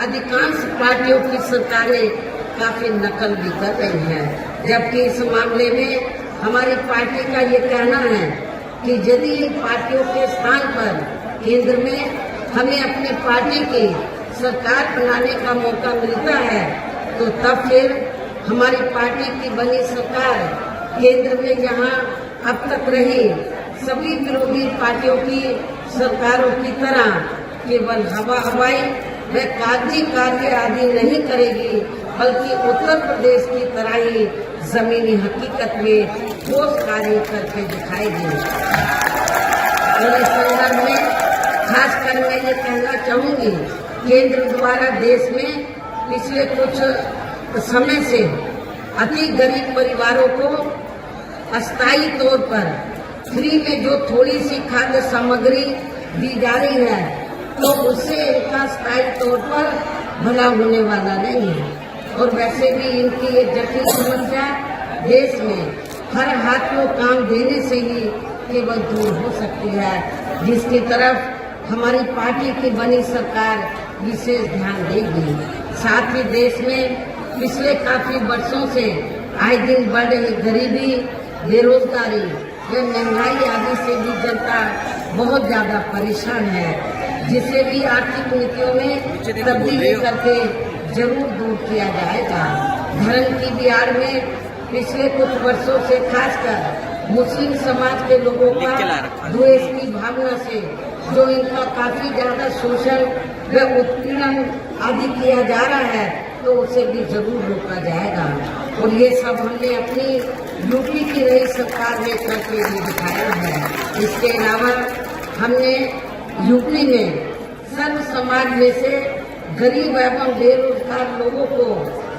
अधिकांश पार्टियों की सरकारें काफी नकल भी कर रही हैं, जबकि इस मामले में हमारी पार्टी का ये कहना है कि यदि इन पार्टियों के स्थान पर केंद्र में हमें अपनी पार्टी की सरकार बनाने का मौका मिलता है तो तब फिर हमारी पार्टी की बनी सरकार केंद्र में जहां अब तक रही सभी विरोधी पार्टियों की सरकारों की तरह केवल हवाई व कागजी कार्य आदि नहीं करेगी, बल्कि उत्तर प्रदेश की तरह ही जमीनी हकीकत में ठोस कार्य करके दिखाएगी। और इस संदर्भ में खासकर मैं ये कहना चाहूंगी, केंद्र द्वारा देश में पिछले कुछ समय से अति गरीब परिवारों को अस्थायी तौर पर फ्री में जो थोड़ी सी खाद्य सामग्री दी जा रही है तो उससे इनका स्थायी तौर पर भला होने वाला नहीं है। और वैसे भी इनकी ये जटिल समस्या देश में हर हाथ को काम देने से ही केवल दूर हो सकती है, जिसकी तरफ हमारी पार्टी की बनी सरकार विशेष ध्यान देगी। साथ ही देश में पिछले काफी वर्षों से आए दिन बढ़ रही गरीबी, बेरोजगारी व महंगाई आदि से भी जनता बहुत ज्यादा परेशान है, जिसे भी आर्थिक नीतियों में तब्दीली करके जरूर दूर किया जाएगा। धर्म की भी आड़ में पिछले कुछ वर्षों से खासकर मुस्लिम समाज के लोगों का द्वेष की भावना से जो इनका काफी ज्यादा शोषण व उत्पीड़न आदि किया जा रहा है तो उसे भी जरूर रोका जाएगा। और ये सब हमने अपनी यूपी की नई सरकार में करके भी दिखाया है। इसके अलावा हमने यूपी में सर्व समाज में से गरीब एवं बेरोजगार लोगों को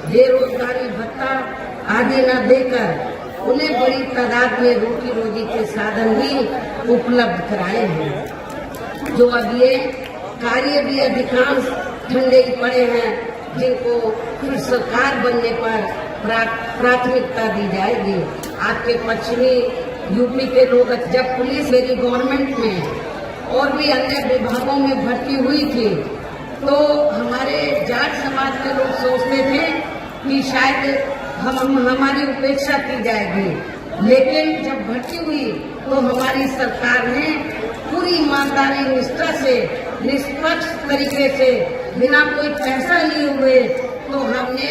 बेरोजगारी भत्ता आदि न देकर उन्हें बड़ी तादाद में रोटी रोजी के साधन भी उपलब्ध कराए हैं। जो अब ये कार्य भी अधिकांश ठंडे ही पड़े हैं, जिनको फिर सरकार बनने पर प्राथमिकता दी जाएगी। आपके पश्चिमी यूपी के लोग जब पुलिस मेरी गवर्नमेंट में और भी अन्य विभागों में भर्ती हुई थी तो हमारे जाट समाज के लोग सोचते थे कि शायद हमारी उपेक्षा की जाएगी, लेकिन जब भर्ती हुई तो हमारी सरकार ने पूरी ईमानदारी निष्ठा से निष्पक्ष तरीके से बिना कोई पैसा लिए हुए तो हमने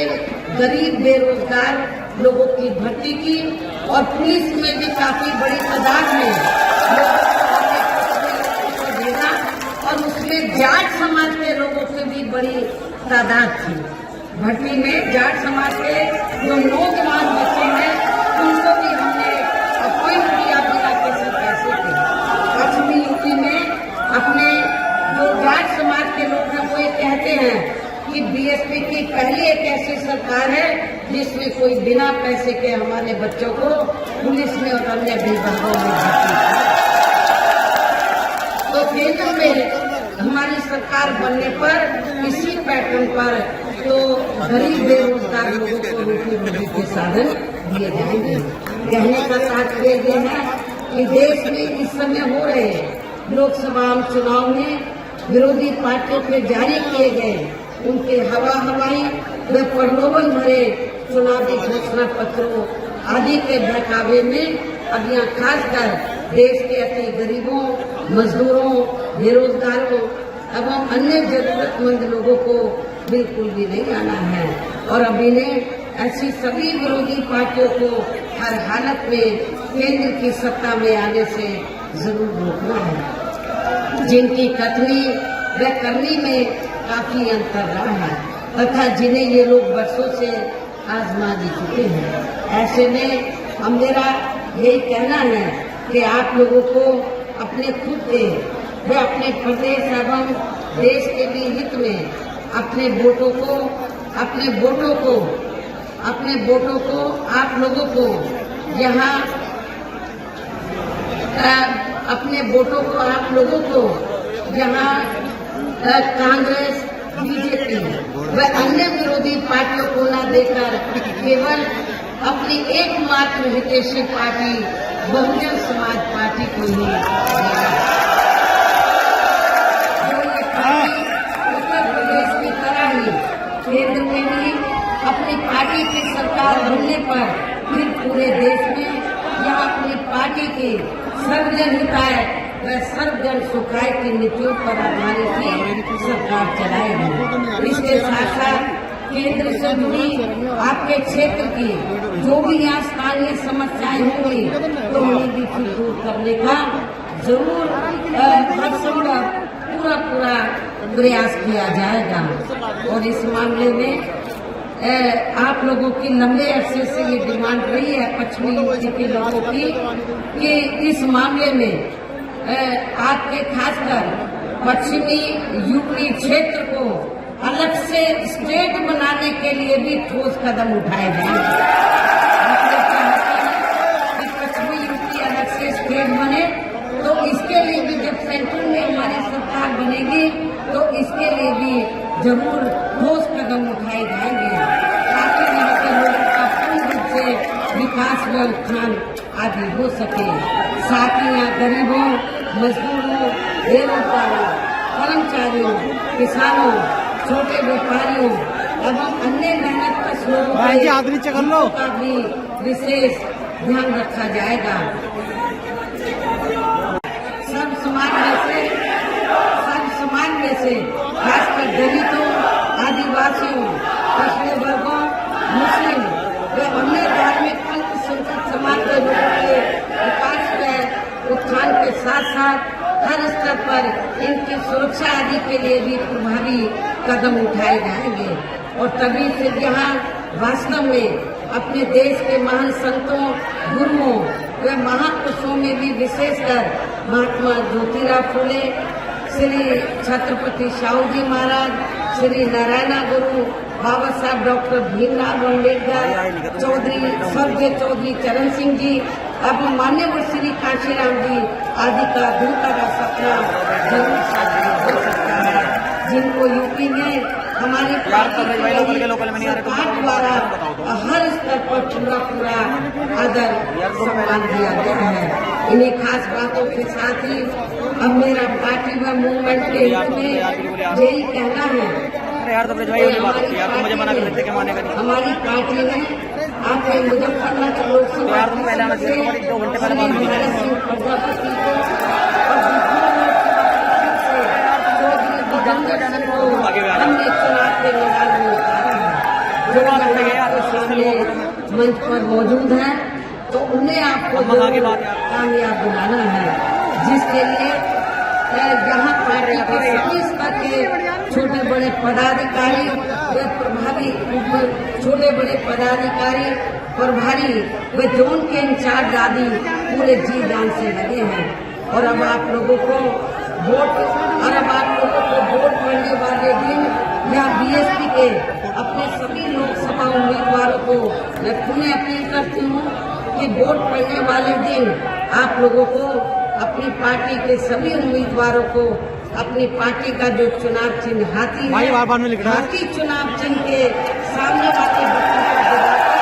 गरीब बेरोजगार लोगों की भर्ती की और पुलिस में भी काफी बड़ी तादाद में भेजा और उसमें जाट समाज के लोगों की भी बड़ी तादाद थी। भर्ती में जाट समाज के जो नौजवान बच्चे हैं उनको भी हमने अपॉइंट किया बिना किसी पैसे के। पश्चिमी यूपी में अपने जो जाट समाज के लोग हैं वो ये कहते हैं कि बीएसपी की पहली एक ऐसी सरकार है जिसमें कोई बिना पैसे के हमारे बच्चों को पुलिस में और अन्य विभागों में भर्ती। तो केंद्र में हमारी सरकार बनने पर इसी पैटर्न पर तो गरीब बेरोजगार लोगों को रोटी रोजी के साधन दिए जाएंगे। कहने का तात्पर्य ये है कि देश में इस समय हो रहे लोकसभा चुनाव में विरोधी पार्टियों के जारी किए गए उनके हवाई व प्रलोभन भरे चुनावी घोषणा पत्रों आदि के बहकावे में अब यहाँ खासकर देश के अति गरीबों, मजदूरों, बेरोजगारों एवं अन्य जरूरतमंद लोगों को बिल्कुल भी नहीं आना है। और अभी ने ऐसी सभी विरोधी पार्टियों को हर हालत में केंद्र की सत्ता में आने से जरूर रोकना है, जिनकी कथनी व करनी में काफी अंतर रहा है तथा जिन्हें ये लोग वर्षों से आजमा भी चुके हैं। ऐसे में हम मेरा यही कहना है कि आप लोगों को अपने खुद के व अपने प्रदेश एवं देश के भी हित में अपने वोटों को आप लोगों को यहाँ अपने वोटों को आप लोगों को यहाँ कांग्रेस, बीजेपी व अन्य विरोधी पार्टियों को न देकर केवल अपनी एकमात्र हितैषी पार्टी बहुजन समाज पार्टी को ही उत्तर प्रदेश की तरह ही सरकार बनने पर फिर पूरे देश में यह अपनी पार्टी की सर्वजन हिताय व सर्वजन सुखाय की नीतियों पर आधारित ही सरकार चलाएगी। इसके साथ साथ केंद्र से जुड़ी आपके क्षेत्र की जो भी यहाँ स्थानीय समस्याएं होंगी तो उन्हें भी दूर करने का जरूर हरसंभव पूरा प्रयास किया जाएगा। और इस मामले में आप लोगों की लंबे अरसे से ये डिमांड रही है पश्चिमी यूपी के लोगों की कि इस मामले में आपके खासकर पश्चिमी यूपी क्षेत्र को अलग से स्टेट बनाने के लिए भी ठोस कदम उठाए जाएंगे। कि पश्चिमी यूपी अलग से स्टेट बने तो इसके लिए भी जब सेंट्रल में हमारी सरकार बनेगी तो इसके लिए भी जरूर ठोस कदम उठाए जाएंगे ताकि यहाँ के लोगों का पूर्ण रूप से विकास व उत्थान आदि हो सके। साथ ही यहाँ गरीबों, मजदूरों, बेरोजगारों, कर्मचारियों, किसानों, छोटे व्यापारियों एवं अन्य मेहनत लोगों का भी विशेष ध्यान रखा जाएगा। सब समाज में से खासकर दलितों, आदिवासियों, पिछड़े वर्गों, मुस्लिम व अन्य धार्मिक अल्पसंख्यक समाज के लोगों के विकास व उत्थान के साथ साथ हर स्तर पर इनकी सुरक्षा आदि के लिए भी प्रभावी कदम उठाए जाएंगे। और तभी से यहाँ वास्तव में अपने देश के महान संतों, गुरुओं व महापुरुषों में भी विशेषकर महात्मा ज्योतिराव फुले, श्री छत्रपति शाहू जी महाराज, श्री नारायण गुरु, बाबा साहब डॉक्टर भीमराव अम्बेडकर, स्वर्गीय चौधरी चरण सिंह जी एवं मान्यवर श्री काशीराम जी आदि का दिल का सपना जरूर साकार हो सकता है, जिनको यूपी में हमारी सरकार द्वारा हर स्तर पर पूरा आदर सम्मान दिया गया है। इन्हीं खास बातों के साथ ही अब मेरा पार्टी व मूवमेंट के हित में यही कहना है हमारी पार्टी ने आपके मुजफ्फरनगर लोकसभा से प्रजापति को हमने चुनाव के मैदान में उतारा है। जो सामने मंच पर मौजूद है तो उन्हें आपको कामयाब बनाना है, जिसके लिए यहाँ पार्टी के सभी स्तर के छोटे बड़े पदाधिकारी व प्रभारी, छोटे बड़े पदाधिकारी, प्रभारी व जोन के इंचार्ज आदि पूरे जी जान से लगे हैं। और अब आप लोगों को वोट पड़ने वाले दिन या बीएसपी के अपने सभी लोकसभा उम्मीदवारों को मैं पुनः अपील करती हूँ कि वोट पड़ने वाले दिन आप लोगों को अपनी पार्टी के सभी उम्मीदवारों को अपनी पार्टी का जो चुनाव चिन्ह हाथी है, हाथी चुनाव चिन्ह के सामने वाले बटन पर दबाकर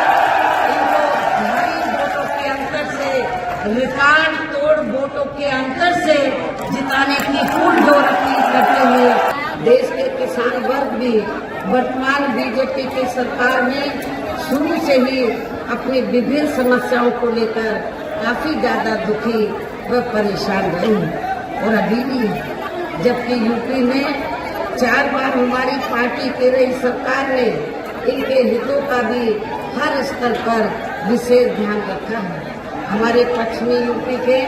इनको भारी वोटों के अंतर से, रिकॉर्ड तोड़ वोटों के अंतर से जिताने की पुरजोर अपील करते हुए देश के किसान वर्ग भी वर्तमान बीजेपी की सरकार में शुरू से ही अपनी विभिन्न समस्याओं को लेकर काफी ज्यादा दुखी व परेशान रहे और अभी भी, जबकि यूपी में 4 बार हमारी पार्टी की रही सरकार ने इनके हितों का भी हर स्तर पर विशेष ध्यान रखा है। हमारे पश्चिमी यूपी के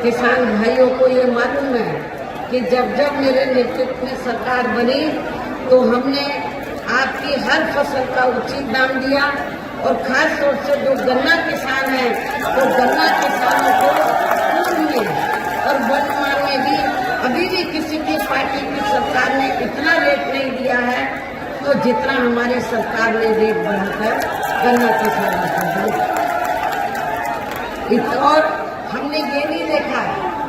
किसान भाइयों को ये मालूम है कि जब मेरे नेतृत्व में सरकार बनी तो हमने आपकी हर फसल का उचित दाम दिया और खास तौर से जो गन्ना किसान है तो गन्ना किसानों को पूर्व में और वर्तमान में भी अभी भी किसी भी पार्टी की सरकार ने इतना रेट नहीं दिया है तो जितना हमारी सरकार ने रेट बढ़ाकर गन्ना किसानों को दिया। और हमने ये नहीं देखा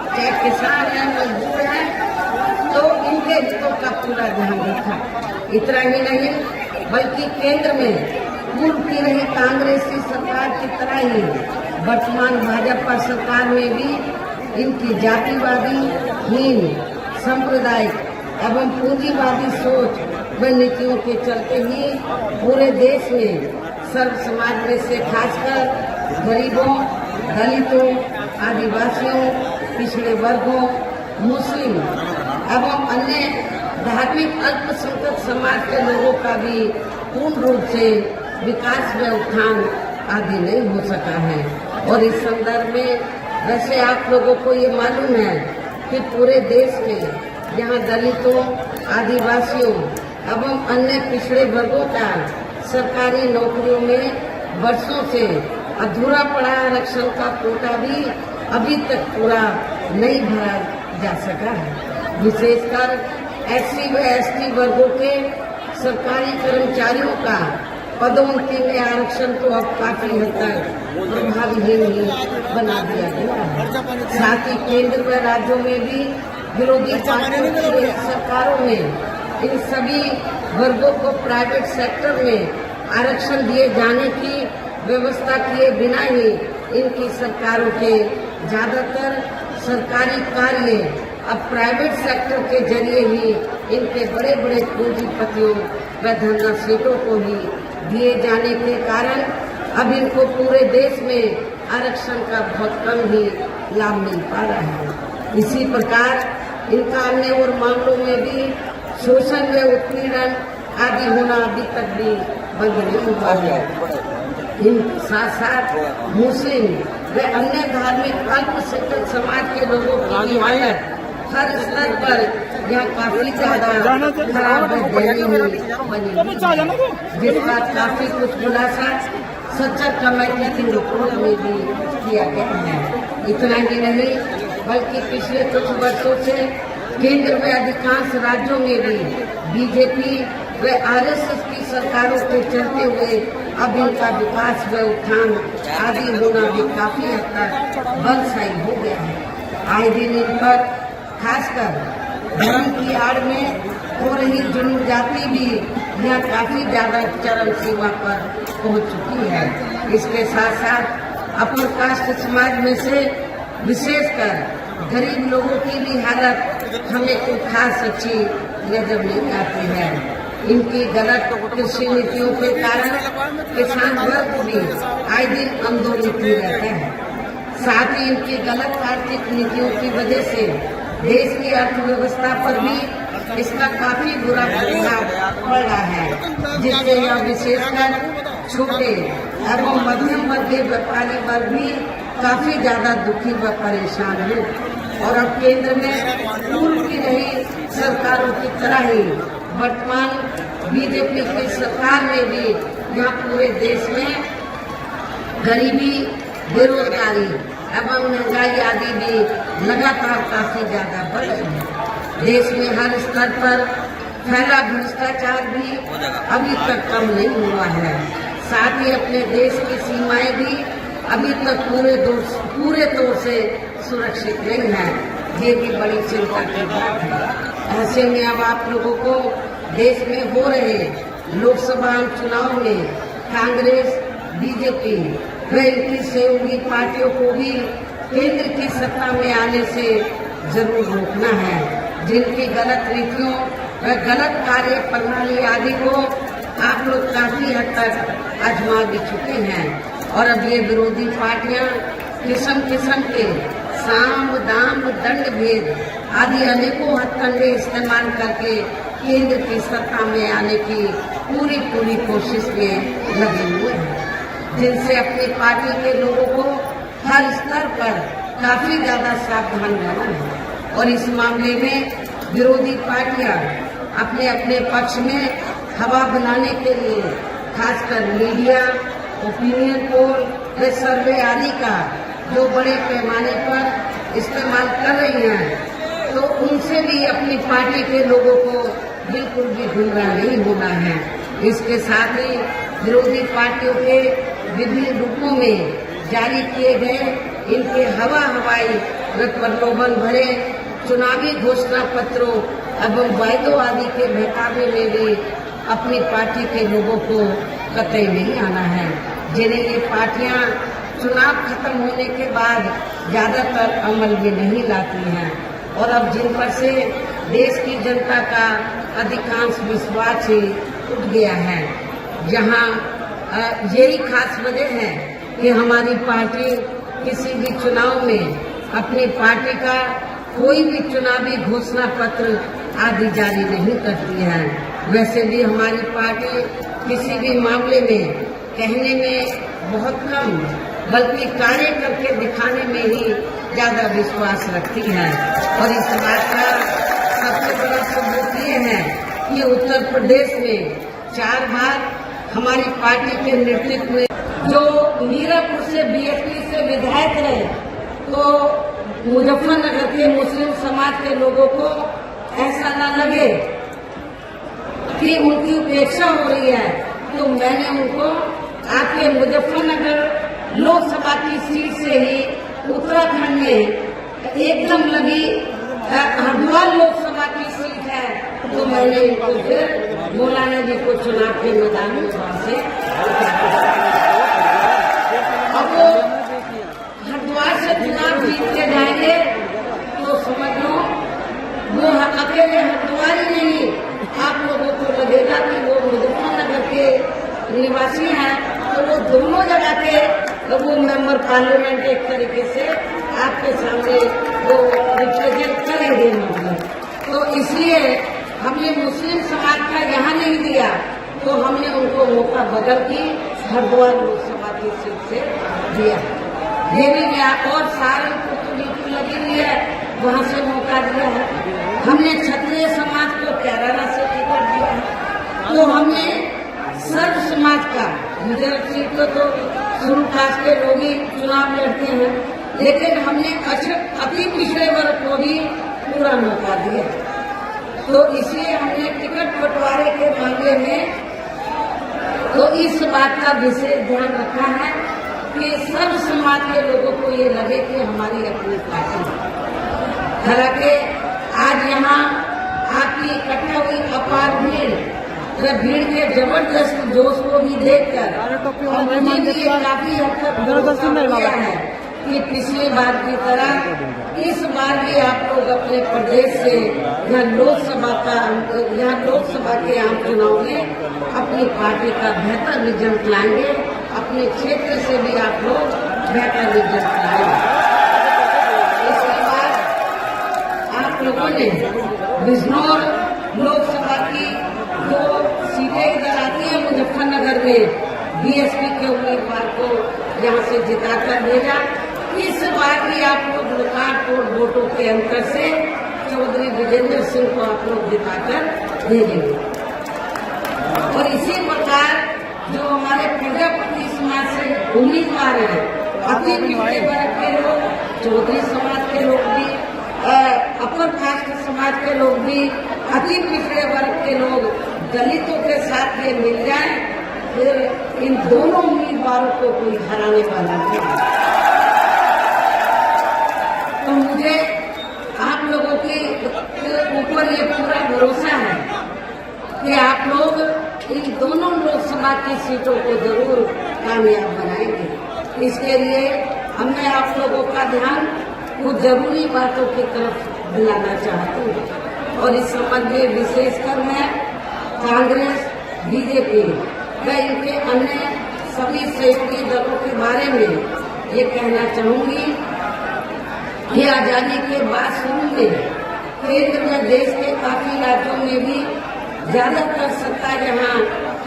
चाहे किसान है, मजदूर है, तो इनके हितों का पूरा ध्यान रखा। इतना ही नहीं बल्कि केंद्र में पूर्व की रही कांग्रेसी सरकार की तरह ही वर्तमान भाजपा सरकार में भी इनकी जातिवादी, हीन, सांप्रदायिक एवं पूंजीवादी सोच व नीतियों के चलते ही पूरे देश में सर्व समाज में से खासकर गरीबों, दलितों, आदिवासियों, पिछड़े वर्गों, मुस्लिम एवं अन्य धार्मिक अल्पसंख्यक समाज के लोगों का भी पूर्ण रूप से विकास व उत्थान आदि नहीं हो सका है। और इस संदर्भ में वैसे आप लोगों को ये मालूम है कि पूरे देश में जहाँ दलितों, आदिवासियों एवं अन्य पिछड़े वर्गों का सरकारी नौकरियों में वर्षों से अधूरा पड़ा आरक्षण का कोटा भी अभी तक पूरा नहीं भरा जा सका है। विशेषकर SC व ST वर्गों के सरकारी कर्मचारियों का पदोन्नति में आरक्षण तो अब काफी हद तक प्रभावहीन ही बना दिया गया है। साथ ही केंद्र व राज्यों में भी विरोधी पार्टियों की सरकारों में इन सभी वर्गों को प्राइवेट सेक्टर में आरक्षण दिए जाने की व्यवस्था किए बिना ही इनकी सरकारों के ज्यादातर सरकारी कार्य अब प्राइवेट सेक्टर के जरिए ही इनके बड़े बड़े पूंजीपतियों व धनराशियों को ही दिए जाने के कारण अब इनको पूरे देश में आरक्षण का बहुत कम ही लाभ मिल पा रहा है। इसी प्रकार इनका अन्य और मामलों में भी शोषण व उत्पीड़न आदि होना अभी तक भी बंद नहीं हुआ है। इन साथ साथ मुस्लिम व अन्य धार्मिक अल्पसंख्यक समाज के लोगों की हालत हर स्तर पर यहाँ काफी ज्यादा खराब बनी, जिसका काफी कुछ खुलासा सच्चर कमेटी की रिपोर्ट में भी किया गया है। इतना ही नहीं बल्कि पिछले कुछ वर्षों से केंद्र में अधिकांश राज्यों में भी बीजेपी व RSS की सरकारों के चलते हुए अब इनका विकास व उत्थान आदि होना भी काफी हद तक बंदशाही हो गया है। आए दिन इन पर खासकर धर्म की आड़ में हो रही जुल्म जाति भी यहाँ काफी ज्यादा चरम सीमा पर पहुंच चुकी है। इसके साथ साथ अपर कास्ट समाज में से विशेषकर गरीब लोगों की भी हालत हमें कोई खास अच्छी नजर नहीं आती है। इनकी गलत कृषि नीतियों के कारण किसान वर्ग भी आए दिन आंदोलित रहता है। साथ ही इनकी गलत आर्थिक नीतियों की वजह से देश की अर्थव्यवस्था पर भी इसका काफी बुरा प्रभाव पड़ रहा है, जिससे यह विशेषकर छोटे एवं मध्यम वर्ग के व्यापारी वर्ग भी काफी ज्यादा दुखी व परेशान है। और अब केंद्र में पूर्व की रही सरकारों की तरह ही वर्तमान बीजेपी की सरकार में भी यहाँ पूरे देश में गरीबी, बेरोजगारी एवं महंगाई आदि भी लगातार काफी ज्यादा बढ़ रही है। देश में हर स्तर पर फैला भ्रष्टाचार भी अभी तक कम नहीं हुआ है। साथ ही अपने देश की सीमाएं भी अभी तक पूरे तौर से सुरक्षित नहीं है। ये भी बड़ी चिंता की बात है। ऐसे में अब आप लोगों को देश में हो रहे लोकसभा चुनाव में कांग्रेस, बीजेपी व इनकी सहयोगी पार्टियों को भी केंद्र की सत्ता में आने से जरूर रोकना है। जिनकी गलत नीतियों व गलत कार्य प्रणाली आदि को आप लोग काफी हद तक आजमा भी चुके हैं। और अब ये विरोधी पार्टियां किस्म किस्म के साम, दाम, दंड भेद आदि अनेकों हथकंडे इस्तेमाल करके केंद्र की सत्ता में आने की पूरी कोशिश में लगे हुए हैं, जिनसे अपनी पार्टी के लोगों को हर स्तर पर काफी ज्यादा सावधान रहना है। और इस मामले में विरोधी पार्टियां अपने अपने पक्ष में हवा बनाने के लिए खासकर मीडिया, ओपिनियन पोल व सर्वे आदि का जो बड़े पैमाने पर इस्तेमाल कर रही हैं, तो उनसे भी अपनी पार्टी के लोगों को बिल्कुल भी गुमराह नहीं होना है। इसके साथ ही विरोधी पार्टियों के विभिन्न रूपों में जारी किए गए इनके हवाई व प्रलोभन भरे चुनावी घोषणा पत्रों एवं वायदों आदि के बहकावे में भी अपनी पार्टी के लोगों को कतई नहीं आना है, जिन्हें ये पार्टियां चुनाव खत्म होने के बाद ज्यादातर अमल में नहीं लाती हैं। और अब जिन पर से देश की जनता का अधिकांश विश्वास ही उठ गया है, जहां यही खास वजह है कि हमारी पार्टी किसी भी चुनाव में अपनी पार्टी का कोई भी चुनावी घोषणा पत्र आदि जारी नहीं करती है। वैसे भी हमारी पार्टी किसी भी मामले में कहने में बहुत कम बल्कि कार्य करके दिखाने में ही ज्यादा विश्वास रखती है। और इस बात का सबसे बड़ा सबूत ये है कि उत्तर प्रदेश में 4 बार हमारी पार्टी के नेतृत्व में जो मीरापुर से बीएसपी से विधायक रहे, तो मुजफ्फरनगर के मुस्लिम समाज के लोगों को ऐसा न लगे कि उनकी उपेक्षा हो रही है, तो मैंने उनको आपके मुजफ्फरनगर लोकसभा की सीट से ही उत्तराखंड में एकदम लगी हरिद्वार लोकसभा की सीट है, तो मैंने इनको फिर मौलाना जी को चुनाव के मैदान में से अब वो हरिद्वार से चुनाव जीत के जाएंगे तो समझ लो वो अकेले हरिद्वार ही नहीं, आप लोगों को लगेगा कि वो मुजफ्फरनगर के निवासी हैं, तो वो दोनों जगह के वो मेंबर पार्लियामेंट एक तरीके से आपके सामने वो रिप्रेजेंट करेंगे। तो इसलिए हमने मुस्लिम समाज का यहाँ नहीं दिया, तो हमने उनको मौका बदल की हरिद्वार लोकसभा की सीट से दिया। ये भी गया और सहारनपुर तो बिल्कुल लगी हुई है, वहाँ से मौका दिया है। हमने क्षत्रिय समाज को कैराना से टिकट दिया है। तो हमने सर्व समाज का गुजरात सीट को तो शुरू कास्ट के लोग ही चुनाव लड़ते हैं, लेकिन हमने अति पिछड़े वर्ग को भी पूरा मौका दिया। तो इसलिए हमने टिकट बंटवारे के मामले में तो इस बात का विशेष ध्यान रखा है कि सब समाज के लोगों को ये लगे कि हमारी अपनी पार्टी है। हालांकि आज यहाँ आपकी इकट्ठा हुई अपार भीड़ के जबरदस्त जोश को भी देखकर और मुझे भी ये काफी हद तक है कि पिछली बार की तरह इस बार भी आप लोग अपने प्रदेश से यहाँ लोकसभा के आम चुनाव में अपनी पार्टी का बेहतर रिजल्ट लाएंगे, अपने क्षेत्र से भी आप लोग बेहतर रिजल्ट लाएंगे। इसके बाद आप लोगों ने बिजनौर लोकसभा की 2 सीटें इधर आती है मुजफ्फरनगर में, बीएसपी के उम्मीदवार को यहाँ से जिताकर भेजा। इस बार भी आप लोग लोकार्पण वोटों के अंतर से चौधरी विजेंद्र सिंह को आप लोग जिताकर भेजेंगे। और इसी प्रकार जो हमारे प्रजापति समाज से उम्मीदवार हैं, अति पिछड़े वर्ग के लोग, चौधरी समाज के लोग भी, अपर कास्ट समाज के लोग भी, अति पिछड़े वर्ग के लोग, दलितों के साथ ये मिल जाए, फिर इन दोनों उम्मीदवारों को कोई हराने वाला नहीं। तो मुझे आप लोगों के ऊपर ये पूरा भरोसा है कि आप लोग इन दोनों लोकसभा की सीटों को जरूर कामयाब बनाएंगे। इसके लिए हमने आप लोगों का ध्यान कुछ जरूरी बातों की तरफ दिलाना चाहती हूँ। और इस संबंध में विशेषकर मैं कांग्रेस, बीजेपी व इनके अन्य सभी सहयोगी दलों के बारे में ये कहना चाहूंगी कि आजादी के बाद शुरू में केंद्र में देश के काफी राज्यों में भी ज्यादातर सत्ता यहाँ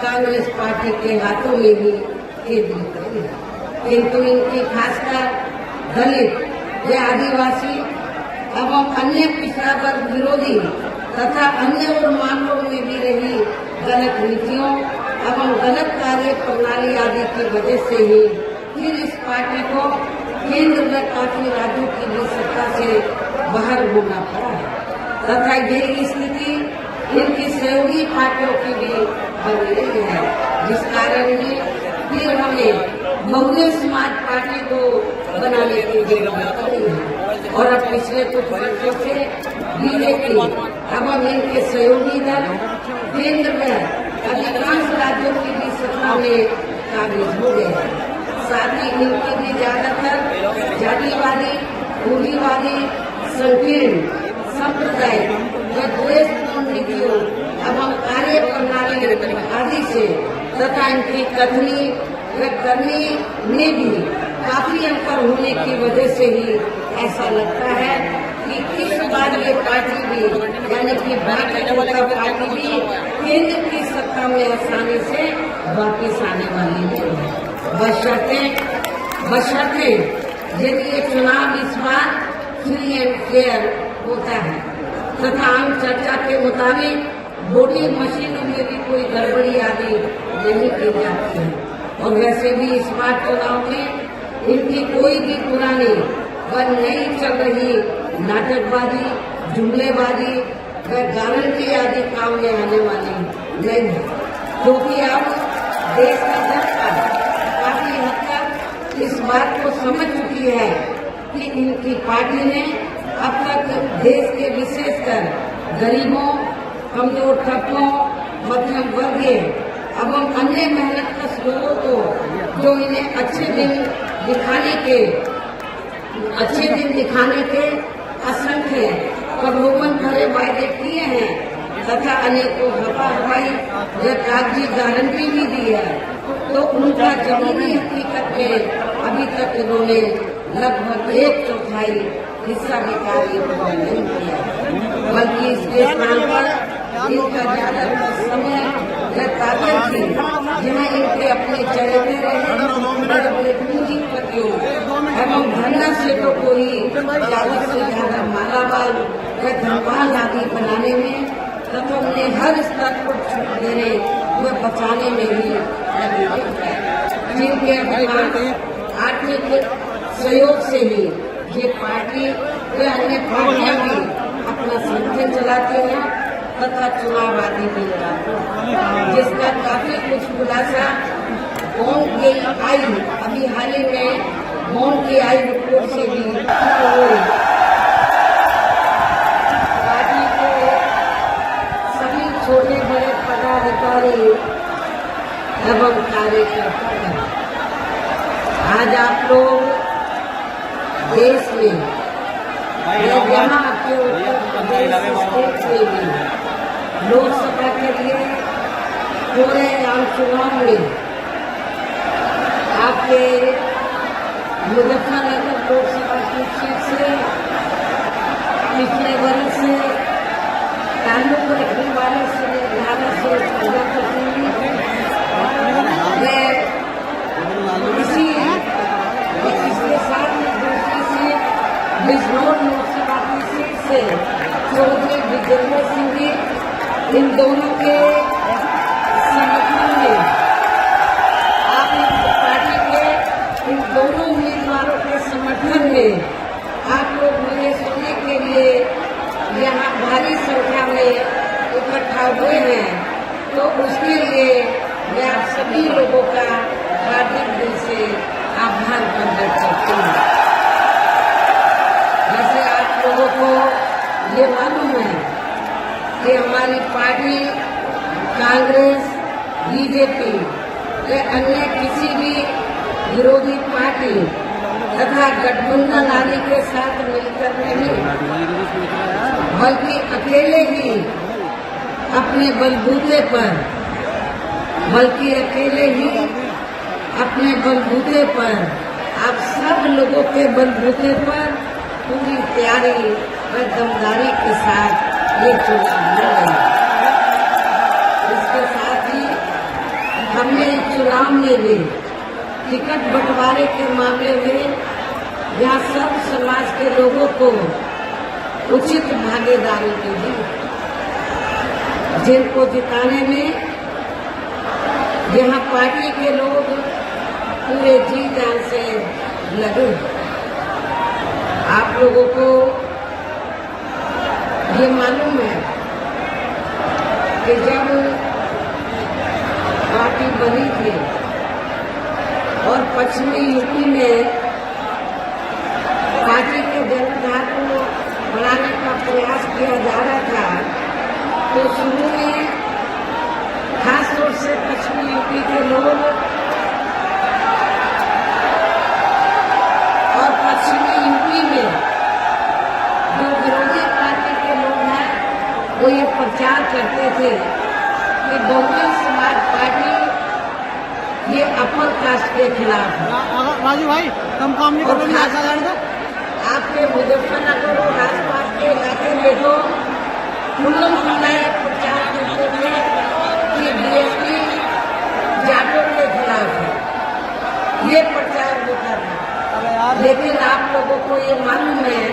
कांग्रेस पार्टी के हाथों में ही केंद्रित रही है, किंतु इनकी खासकर दलित व आदिवासी एवं अन्य पिछड़ा वर्ग विरोधी तथा अन्य और मामलों में भी रही गलत नीतियों एवं गलत कार्य प्रणाली आदि की वजह से ही फिर इस पार्टी को केंद्र में काफी राज्यों की भी सत्ता से बाहर होना पड़ा है तथा यही स्थिति इनकी सहयोगी पार्टियों की भी बन रही है, जिस कारण ही फिर हमें बहुजन समाज पार्टी को बनाने की जरूरत पड़ी है। और अब पिछले कुछ वर्षों से बीजेपी एवं इनके सहयोगी दल केंद्र में अधिकांश राज्यों की भी सत्ता में काबिज हो गए। साथ ही इनकी भी ज्यादातर जातिवादी, पूंजीवादी, संकीर्ण सांप्रदायिक व द्वेषपूर्ण नीतियों एवं कार्य प्रणाली आदि से तथा इनकी कथनी व करनी में भी काफी अंतर होने की वजह से ही ऐसा लगता है कि इस बार ये पार्टी भी यानी कि भारतीय जनता पार्टी भी केंद्र की सत्ता में आसानी से वापस आने वाली नहीं है, बशर्ते यदि ये चुनाव इस बार फ्री एंड फेयर होता है तथा आम चर्चा के मुताबिक वोटिंग मशीनों में भी कोई गड़बड़ी आदि नहीं की जाती है। और वैसे भी इस बार चुनाव में इनकी कोई भी पुरानी व नई चल रही नाटकबाजी, जुमलेबाजी व गारंटी आदि काम में आने वाली नहीं है, क्योंकि अब देश की जनता काफी हद तक इस बात को समझ चुकी है कि इनकी पार्टी ने अब तक देश के विशेषकर गरीबों, कमजोर तबकों, मध्यम वर्गीय एवं अन्य मेहनतकश लोगों को जो इन्हें अच्छे दिन दिखाने के असंख्य प्रलोभन भरे वायदे किए हैं तथा अनेकों हवाई या कागजी गारंटी भी दी है, तो उनका जमीनी हकीकत में अभी तक इन्होंने लगभग 1/4 हिस्सा भी कार्य नहीं किया, बल्कि इसके स्थान पर इनका ज्यादा समय या ताकत थी जहाँ इनके अपने चलते रहे पूंजीपतियों एवं धन्ना सेठों को ही ज्यादा से ज्यादा मालामाल व धनवान आदि बनाने में तथा उन्हें हर स्तर पर छूट देने व बचाने में ही लगे हैं, जिनके आर्थिक सहयोग से ही ये पार्टी व अन्य पार्टियां भी अपना संगठन चलाती हैं तथा चुनाव आदि भी लड़ाती हैं, जिसका काफी कुछ खुलासा बॉन्ड की आई अभी हाल ही में बॉन्ड की आई रिपोर्ट से भी पार्टी के सभी छोटे बड़े पदाधिकारी एवं कार्यकर्ता आज आप लोग देश में जहाँ आपके उत्तर प्रदेश स्टेट में भी लोकसभा के लिए हो रहे आम चुनाव में आपके मुजफ्फरनगर लोकसभा की सीट से पिछले वर्ष से ताल्लुक रखने वाले श्री 11 से इसके साथ दूसरी सीट बिजनौर लोकसभा की सीट से चौधरी विजेंद्र सिंह जी, इन दोनों के समर्थन में आप पार्टी के इन दोनों उम्मीदवारों के समर्थन में आप लोग मुझे सुनने के लिए यहाँ भारी संख्या में इकट्ठा हुए हैं, तो उसके लिए मैं आप सभी लोगों का हार्दिक दिल से आभार प्रकट करती हूँ। वैसे आप लोगों को ये मालूम है कि हमारी पार्टी कांग्रेस, बीजेपी या अन्य किसी भी विरोधी पार्टी तथा गठबंधन आदि के साथ मिलकर नहीं, बल्कि अकेले ही अपने बलबूते पर आप सब लोगों के बलबूते पर पूरी तैयारी व दमदारी के साथ ये चुनाव लड़ रही है। इसके साथ ही हमने इस चुनाव में भी टिकट बंटवारे के मामले में यहाँ सब समाज के लोगों को उचित भागीदारी दी, जिनको जिताने में यहाँ पार्टी के लोग पूरे जी जान से लगे। आप लोगों को ये मालूम है कि जब पार्टी बनी थी और पश्चिमी यूपी में पार्टी के जनाधार को बढ़ाने का प्रयास किया जा रहा था, तो शुरू में खास तौर से पश्चिमी यूपी के लोग और पश्चिमी यूपी में जो विरोधी पार्टी के लोग हैं वो ये प्रचार करते थे कि Bahujan Samaj party upper caste के खिलाफ है। राजू भाई कम काम नहीं करते ऐसा जान दो। आपके मुजफ्फरनगर और आसपास के इलाके में तो खुल्लम खुल्ला प्रचार करते थे कि बीएसपी जाटों के खिलाफ है, ये प्रचार होता था। लेकिन आप लोगों को ये मालूम है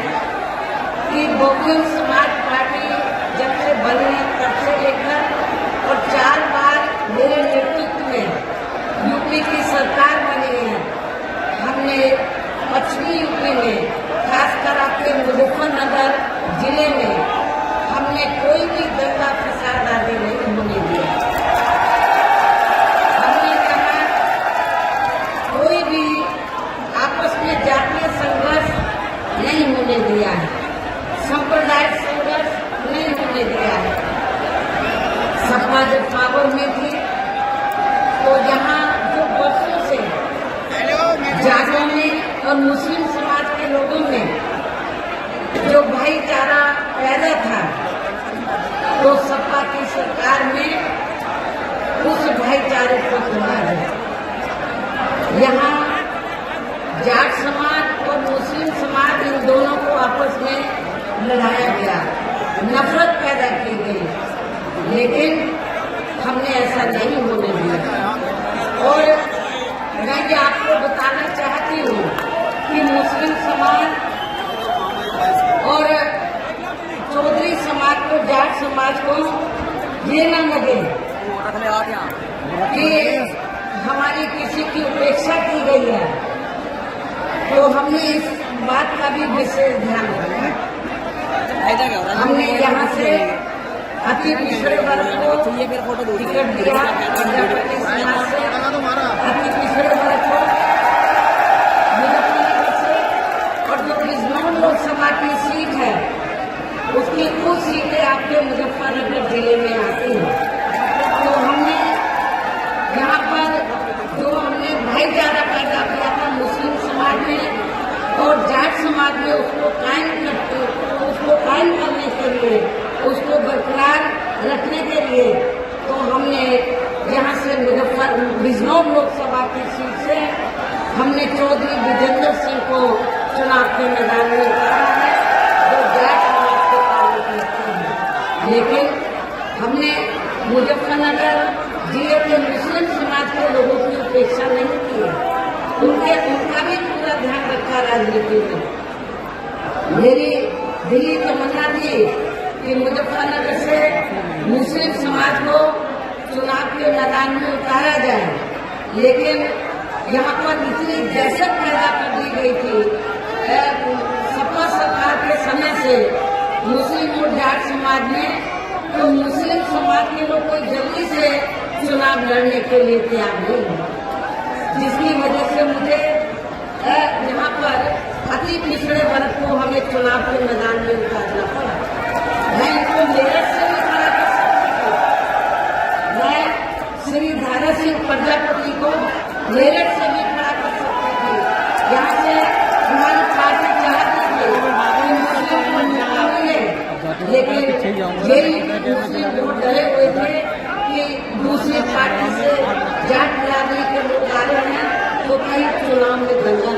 कि बहुजन समाज पार्टी जब से बनी है तब से लेकर और 4 बार मेरे नेतृत्व में यूपी की सरकार बनी है। हमने पश्चिमी यूपी में खासकर आपके मुजफ्फरनगर जिले में हमने कोई भी दंगा फसाद आदि नहीं होने दिया। हमने कहा कोई भी आपस में जातीय संघर्ष नहीं होने दिया है, सांप्रदायिक संघर्ष नहीं होने दिया है। सपा जब पावर में थी तो यहाँ जो वर्षों से जाटों में और मुस्लिम समाज के लोगों में जो भाईचारा पैदा था, तो सपा की सरकार में उस भाईचारे को तोड़ा है। यहाँ जाट समाज और मुस्लिम समाज इन दोनों को आपस में लड़ाया गया, नफरत पैदा की गई, लेकिन हमने ऐसा नहीं होने दिया। और मैं ये आपको बताना चाहती हूँ कि मुस्लिम समाज और चौधरी समाज को, जाट समाज को ये न लगे कि हमारी किसी की उपेक्षा की गई है, तो हमने इस बात का भी विशेष ध्यान रखा। हमने यहाँ से अति पिछड़े वर्ग को टिकट दिया, प्रजापति समाज से अति पिछड़े वर्ग को मुजफ्फरनगर से, और जो बिजनौर लोकसभा की सीट है उसकी कुछ सीटें आपके मुजफ्फरनगर जिले में आती हैं। तो हमने यहाँ पर जो हमने भाईचारा पैदा किया था मुस्लिम समाज में और जाट समाज में, उसको कायम करने के लिए, उसको बरकरार रखने के लिए, तो हमने यहाँ से बिजनौर लोकसभा की सीट से हमने चौधरी विजेंद्र सिंह को चुनाव के मैदान में उतारा है, जो जाट समाज के ताल्लुक रखते हैं। लेकिन हमने मुजफ्फरनगर जिले के मुस्लिम समाज के लोगों की उपेक्षा नहीं की है, उनका भी पूरा ध्यान रखा राजनीति में। मेरी दिल्ली तमन्ना थी कि मुजफ्फरनगर से मुस्लिम समाज को चुनाव के मैदान में उतारा जाए, लेकिन यहाँ पर इतनी दहशत पैदा कर दी गई थी सपा सरकार के समय से मुस्लिम और जाट समाज में, तो मुस्लिम समाज के लोग कोई जल्दी से चुनाव लड़ने के लिए तैयार नहीं है, जिसकी वजह से मुझे यहाँ पर अति पिछड़े वर्ग को हमें चुनाव के मैदान में उतारना पड़ा। मैं इनको मेरठ से भी खड़ा कर सकती थी, मैं श्री धारा सिंह प्रजापति को मेरठ से भी खड़ा कर सकती थी। यहाँ से हमारी पार्टी चाहती थी कि मुस्लिम को मौका मिले, लेकिन यही मुस्लिम वोट डरे हुए थे कि दूसरी पार्टी से जाट बिरादरी के लोग आ रहे हैं, तो कहीं चुनाव में दंगा